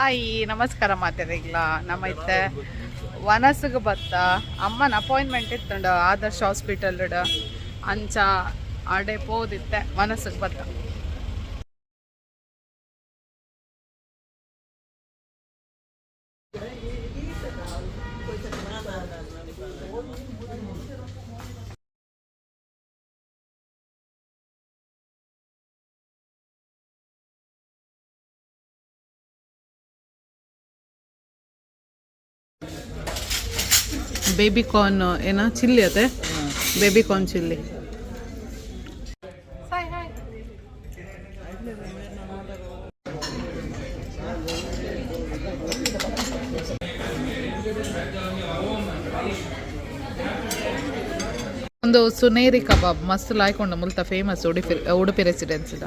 hi ನಮಸ್ಕಾರ ಮಾತಾಡಿಗ್ಲ ನಮ್ಮೈತೆ ವನಸ್ಗೆ ಬತ್ತ ಅಮ್ಮನ ಅಪಾಯಿಂಟ್ಮೆಂಟ್ ಇತ್ತುಂಡು ಆದರ್ಶ್ ಹಾಸ್ಪಿಟಲ್ ಅಂಚ ಆಡೆ ಪೋದಿತ್ತೆ ವನಸ್ಗೆ ಬತ್ತ ಬೇಬಿ ಕಾರ್ನ್ ಏನ ಚಿಲ್ಲಿ ಅದೇ ಬೇಬಿ ಕಾರ್ನ್ ಚಿಲ್ಲಿ ಒಂದು ಸುನೇರಿ ಕಬಾಬ್ ಮಸ್ತ್ ಲಾಯ್ಕೊಂಡು ಮುಲ್ತ ಫೇಮಸ್ ಉಡುಪಿ ರೆಸಿಡೆನ್ಸಿದ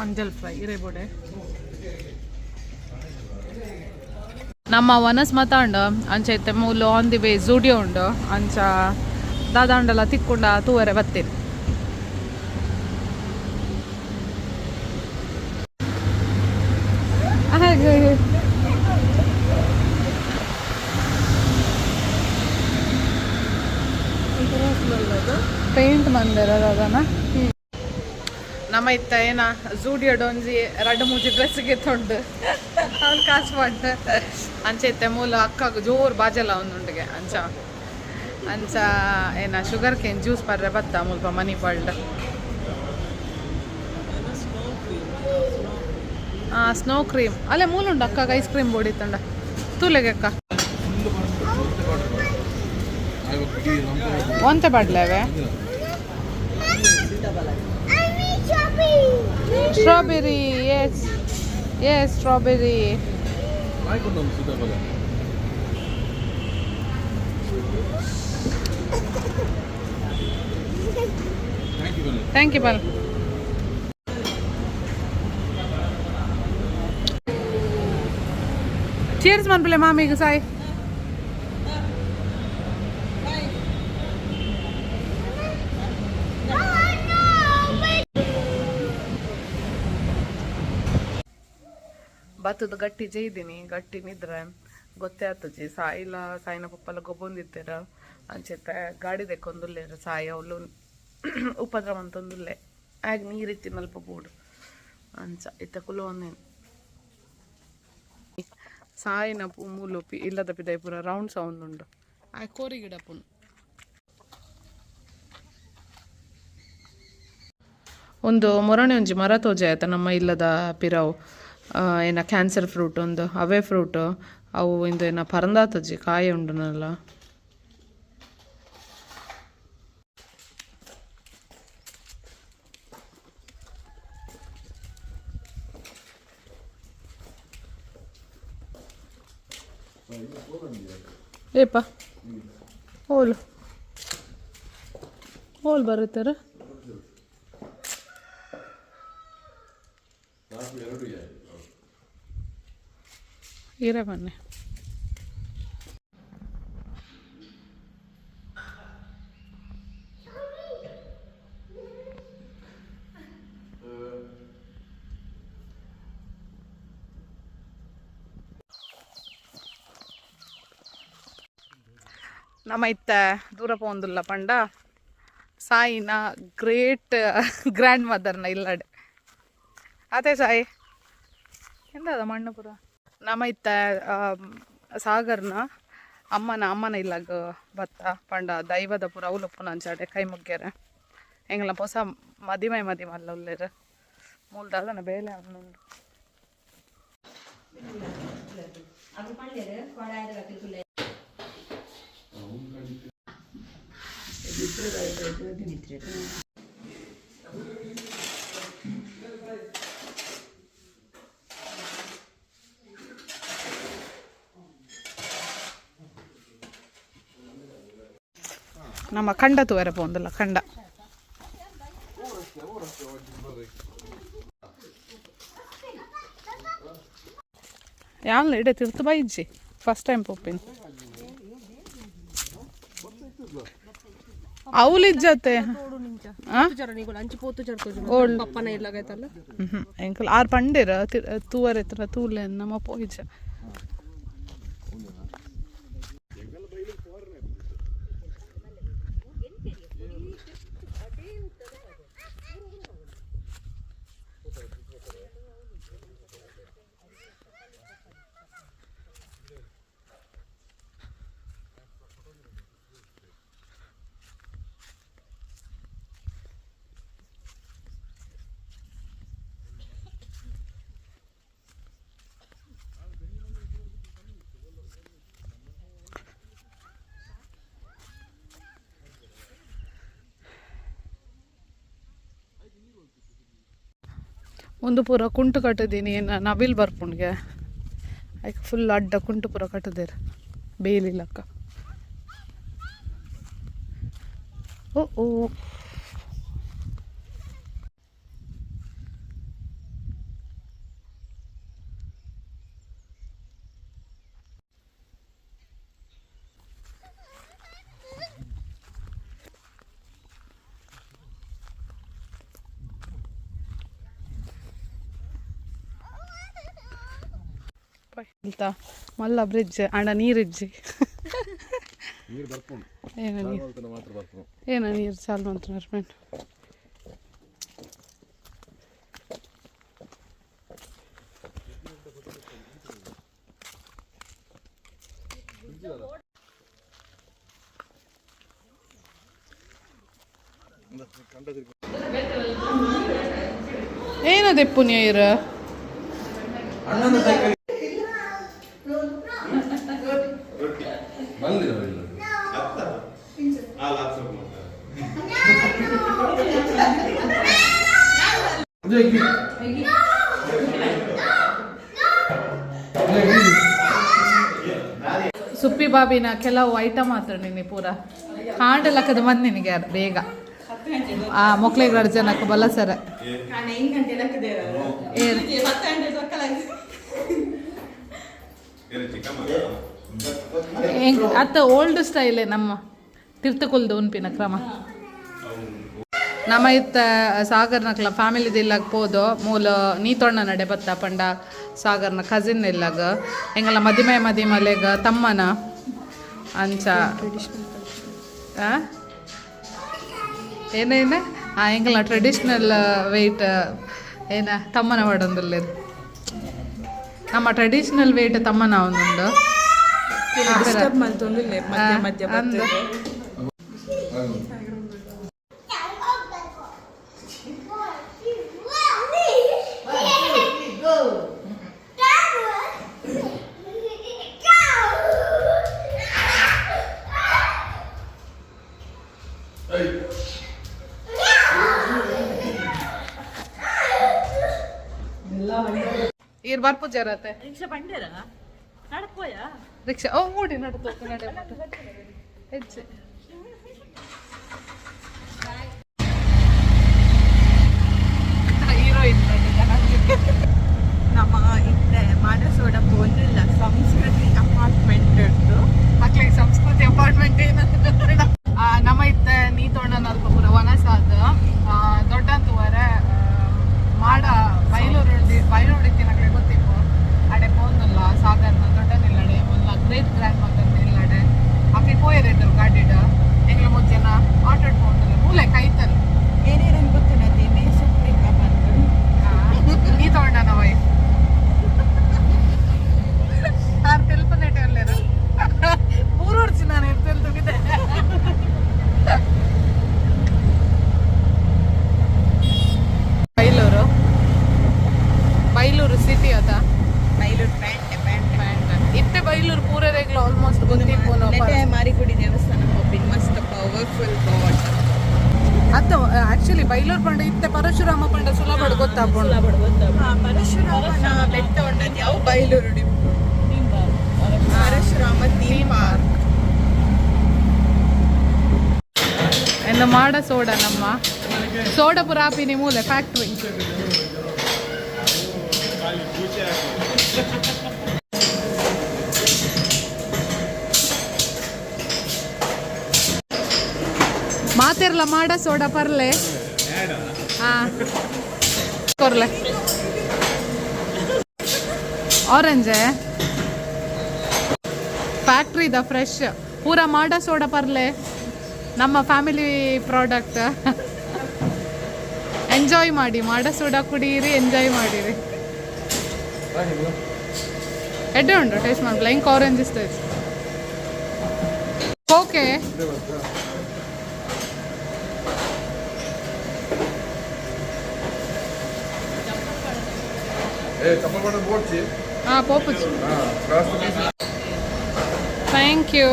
ಅಂಜಲ್ ಫ್ರೈ ಇರೇಬೋಡೆ ನಮ್ಮ ವನಸ್ ಮಾತಾಂಡು ಅಂಚ ಐತೆ ಮೂಲು ಆನ್ ದಿ ವೇ ಝೂಡಿಯೋ ಉಂಡು ಅಂಚ ದಾದಾಂಡಲ ತಿಕ್ಕೊಂಡ ತೂವರೆ ಬತ್ತೇನೆ ಪೇಂಟ್ ಮಂದಿರ ಅದನ್ನ ನಮ್ಮ ಇತ್ತ ಏನ ಝೂಡಿಯೋ ಡೊಂಜಿ ರಡ್ಡು ಮೂಜಿ ಡ್ರೆಸ್ಗೆ ತೊಂಡು ಅವ್ನು ಕಾಸು ಮಾಡಿ ಅಂಚೆ ಇತ್ತೆ ಮೂಲ ಅಕ್ಕಗ ಜೋರು ಬಾಜಲ್ಲ ಒಂದುಂಡಿಗೆ ಅಂಚ ಅಂಚ ಏನ ಶುಗರ್ ಕೇನ್ ಜ್ಯೂಸ್ ಪರ್ರೆ ಬತ್ತ ಮುಲ್ಪ ಮನಿ ಪಲ್ಡ್ ಸ್ನೋ ಕ್ರೀಮ್ ಅಲ್ಲೇ ಮೂಲುಂಡು ಅಕ್ಕಗ ಐಸ್ ಕ್ರೀಮ್ ಬೋಡಿತ್ತಂಡ ತೂಲೆಗೆ ಅಕ್ಕ ಒಂತೆ ಬಾಡ್ಲೇವೆ strawberry yes yes strawberry thank you ಬಲ್ ಚೀರ್ಸ್ ಮನ್ಪಲೆ ಮಾಮಿಗೆ ಸಾಯ್ ಬತ್ತದ ಗಟ್ಟಿ ಜೈದೀನಿ ಗಟ್ಟಿ ನಿದ್ರೆ ಗೊತ್ತೇ ಆಗ್ತಜಿ ಸಾಯಿಲ ಸಾಯಿನ ಪಪ್ಪಲ್ಲ ಗೊಬ್ಬೊಂದಿತ್ತೀರ ಅಂಚೆತ್ತ ಗಾಡಿ ದೆಕ್ಕೊಂದುಲ್ಲೇರ ಸಾಯಿ ಅವಳು ಉಪದ್ರ ಅಂತಂದುಲ್ಲೆ ಆಗ ನೀರಿತ್ತಿ ಮಲ್ಪ ಬೂಡು ಅಂಚ ಇತ್ತ ಕುಲು ಒಂದೇನು ಸಾಯಿನ ಮೂಲು ಇಲ್ಲದ ಪಿದಾಯಿ ಪೂರ ರೌಂಡ್ ಸೌಂಡ್ ಉಂಡು ಆ ಕೋರಿ ಗಿಡ ಪುನ್ ಒಂದು ಮೊರಣೆ ಒಂಜಿ ಮರ ತೋಜೆ ಆಯ್ತಾ ನಮ್ಮ ಇಲ್ಲದ ಪಿರಾವು ಏನ ಕ್ಯಾನ್ಸರ್ ಫ್ರೂಟ್ ಒಂದು ಅವೇ ಫ್ರೂಟ್ ಅವು ಇಂದು ಏನ ಪರಂದಾತಜಿ ಕಾಯಿ ಉಂಡುನಲ್ಲ ಏಪ ಹೋಲು ಹೋಲ್ ಬರುತ್ತಾರ ಇರೇ ಬನ್ನಿ ನಮ್ಮ ಇತ್ತ ದೂರ ಪೋಂದುಲ್ಲ ಪಂಡ ಸಾಯಿನ ಗ್ರೇಟ್ ಗ್ರ್ಯಾಂಡ್ ಮದರ್ನ ಇಲ್ಲಡೆ ಅದೇ ಸಾಯಿ ಎಂದ ಮಣ್ಣು ಪುರ ನಮ್ಮ ಇತ್ತ ಸಾಗರ್ನ ಅಮ್ಮನ ಇಲ್ಲಾಗ ಬತ್ತ ಪಂಡ ದೈವದ ಪುರ ಅವಲಪ್ಪನ ಅಂಚಾಡೆ ಕೈ ಮುಗ್ಗ್ಯಾರ ಎಂಗ್ಲ ಹೊಸ ಮದಿಮೆ ಅಲ್ಲ ಉಳ್ಳೇರ ಮೂಲ್ದಾದನ ಬೇಲೆ ಅನ್ನುಂಡು ನಮ್ಮ ಕಂಡ ತೂವರೆ ಪೋಂದುಲ್ಲ ಕಂಡ ಯಾವಲ್ಲ ಇಡೆ ತಿರ್ತು ಬೈಜಿ ಫಸ್ಟ್ ಟೈಮ್ ಪೊಪ್ಪಿನ ಅವಲಿಜ್ಜತೆ ಎಂಕಲ್ ಆರು ಪಂಡೇರ ತೂವರೆ ಎತ್ತರ ತೂಲೆ ನಮ್ಮ ಪೋಯಿಜ ಒಂದು ಪೂರ ಕುಂಟು ಕಟ್ಟಿದೀನಿ ನವಿಲ್ ಬರ್ಪುಣ್ಗೆ ಆಯ್ಕೆ ಫುಲ್ ಅಡ್ಡ ಕುಂಟು ಪೂರ ಕಟ್ಟದೇರ ಬೇಲಿಲ್ಲಕ್ಕ ಓ ಓ ಇಲ್ತಾ ಮಲ್ಲ ಬ್ರಿಡ್ಜ್ ಅಣ್ಣ ನೀರಿಜ್ಜಿ ಏನ ನೀರು ಸಾಲು ಅಂತ ನರ್ಮೆಂಟ್ ಏನದೆಪ್ಪು ನೀರು ಸುಪ್ಪಿ ಬಾಬಿನ ಕೆಲವು ಐಟಮ್ ಮಾತ್ರ ನೀನು ಪೂರ ಹಾಂಡಲಕ್ಕದ ಬಂದು ನಿನಗೆ ಬೇಗ ಆ ಮೊಕ್ಳಿಗೆ ಅರ್ಜನಕ್ಕೆ ಬಲಸರ ಅತ್ತ ಓಲ್ಡ್ ಸ್ಟೈಲೇ ನಮ್ಮ ತಿರ್ತಕೊಲ್ದು ಉನ್ಪಿನ ಕ್ರಮ ನಮ್ಮ ಇತ್ತ ಸಾಗರ್ನಕ್ಲ ಫ್ಯಾಮಿಲಿದ ಇಲ್ಲಾಗ ಪೋದು ಮೂಲ ನೀತೊಣ್ಣ ನಡೆ ಬತ್ತ ಪಂಡ ಸಾಗರ್ನ ಕಸಿನ್ ಇಲ್ಲಾಗ ಎಂಗಲ ಮದಿಮೆಲೆಗ ತಮ್ಮನ ಅಂಚ ಏನೇನ ಎಂಗಲ ಟ್ರೆಡಿಷ್ನಲ್ ವೆಯ್ಟ್ ಏನ ತಮ್ಮನ ಮಾಡೊಂದುಲ್ಲೆ ನಮ್ಮ ಟ್ರೆಡಿಷ್ನಲ್ ವೆಯ್ಟ್ ತಮ್ಮನ ಒಂದುಂಡು ಇರ್ ಬರ್ಪು ಜರತೆ ರಿಕ್ಷಾ ಬಂಡೇರ ನಡಪೋಯ ರಿಕ್ಷಾ ಓ ಓಡಿ ನಡತೋಕ ನಡೆ ಹೆಜ್ಜೆ ಹೀರೋಯಿನ್ ನಮ್ಮ ಇತ್ತೆ ಮಾಡಸೋಡ ಪೋಲಿಲ್ಲ ಸಂಸ್ಕೃತಿ ಅಪಾರ್ಟ್ಮೆಂಟ್ ಇತ್ತು ಮಕ್ಳಿಗೆ ಸಂಸ್ಕೃತಿ ಅಪಾರ್ಟ್ಮೆಂಟ್ ಏನಂತ ನಮ್ಮ ಇತ್ತೆ ನೀತೋಣ ನಲ್ಪುರ ವನಸಾದ ದೊಡ್ಡಂತುವರ ಮಾಡ ಬೈಲೂರು ಇತ್ತಿನಕ್ಕೆ ಗೊತ್ತಿಪ್ಪು ಅಡೆ ಪೋಂದುಲ್ಲ ಸಾಗರ್ನ ದೊಡ್ಡನಿಲ್ಲಡೆ ಮೊಲ್ಲ ಗ್ರೇಟ್ ಗ್ರ್ಯಾಂಡ್ ಮದರ್ ನಿಲ್ಲಡೆ ಆಕೆ ಪೋಯರಿದ್ದರು ಗಾಡಿಡ ಎಂಗ್ಲ ಮುಜ್ಜನ ಆಟೋಡ್ ಪೋಂದುಲ್ಲ ಮೂಲೆ ಕೈತಲ್ ಏನೇನು ಗೊತ್ತಿನತಿ ಮೇ ಸುಪ್ರೀಕ ಬಂದು ನೀ ತಗೊಂಡನ ವೈಫ್ ಆರು ತೆಲ್ಪನೇಟೆ ಅಲ್ಲೇರು 3 ವರ್ಷ ನಾನು ಇರ್ತೆಲ್ ತುಗಿದೆ ಬೈಲೂರು ಸಿಟಿ ಅದ ಬೈಲೂರು ಪ್ಯಾಂಟ್ ಇತ್ತೆ ಬೈಲೂರು ಪೂರ ರೇಗ್ಲ ಆಲ್ಮೋಸ್ಟ್ ಗೊತ್ತಿಪ್ಪು ಮಾರಿಗುಡಿ ದೇವಸ್ಥಾನ ಹೋಗ್ಬಿನ್ ಮಸ್ತ್ ಪವರ್ಫುಲ್ ಗಾಡ್ ಅತ್ತ ಆಕ್ಚುಲಿ ಬೈಲೂರು ಪಂಡ ಇತ್ತೆ ಪರಶುರಾಮ ಪಂಡ ಸುಲಭ ಗೊತ್ತಾಗ್ಬೋದು ಪರಶುರಾಮನ ಬೆಟ್ಟ ಉಂಡದು ಯಾವ ಬೈಲೂರು ಪರಶುರಾಮ ಥೀಮ್ ಪಾರ್ಕ್ ಎಂದು ಮಾಡ ಸೋಡಾ ನಮ್ಮ ಸೋಡಾ ಪುರಾಪಿನಿ ಮೂಲೆ ಫ್ಯಾಕ್ಟ್ರಿ ಮಾತಿರ್ಲ ಮಾಡ ಸೋಡಾ ಪರ್ಲೆ ಹಾ ಕೊರ್ಲೆ ಆರೆಂಜ್ ಫ್ಯಾಕ್ಟ್ರಿದ ಫ್ರೆಶ್ ಪೂರ ಮಾಡ ಸೋಡಾ ಪರ್ಲೆ ನಮ್ಮ ಫ್ಯಾಮಿಲಿ ಪ್ರಾಡಕ್ಟ್ ಎಂಜಾಯ್ ಮಾಡಿ ಮಾಡ ಸೋಡಾ ಕುಡೀರಿ ಎಂಜಾಯ್ ಮಾಡಿರಿ ಎಡ್ಡೆ ಉಂಟು ಟೇಸ್ಟ್ ಮಾಡಲ್ಲ ಇಂಕ್ ಆರೆಂಜ್ ಇಷ್ಟ ಓಕೆ పోపచ్చు థ్యాంక్ యూ